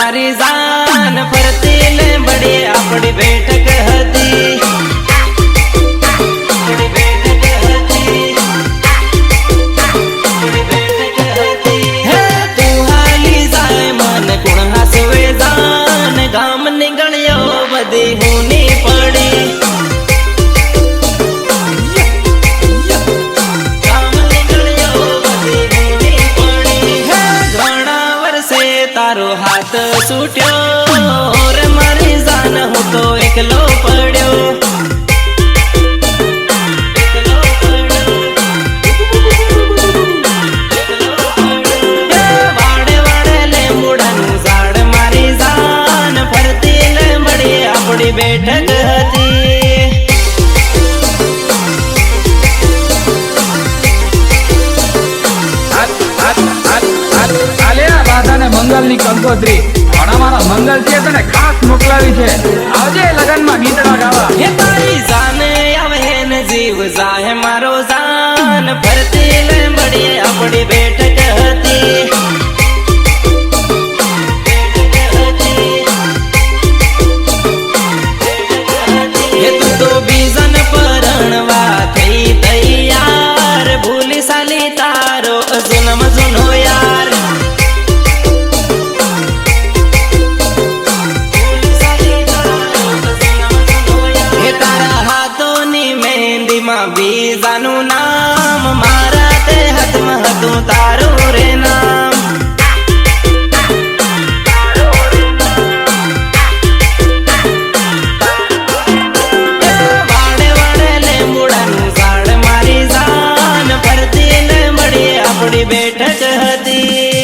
મારી જાન ફરતી લે બડી આપણી બેઠક હતી હે તું હાલી જાય મન કોણ હાસવે જાન ગામ ની ગણ્યો બધી હુની પડી તારો હાથ છૂટ્યો રે મારી જાન હું તો એકલો પડ્યો વાડે વાડે લીમડાનું ઝાડ મારી જાન ફરતી લીમડી આપણી બેઠક હતી મંગલ ની કંકોત્રી પણ અમારા મંગલ છે તને ખાસ મોકલાવી છે આવજે લગન માં ગીતડા ગાવા હે તારી જાન આવે ને જીવ જાહે મારો જાન ફરતી લીમડી આપણી બેઠક હતી હે તું તો બીજન પરણવા થઈ તૈયાર ભૂલી સાલી તારો જન્મ જૂનો યાર બીજાનું નામ મારા તે હાથમાં હતું તારું રે નામ વાડે વાડે લીમડાનું ઝાડ મારી જાન ફરતી લીમડી આપણી બેઠક હતી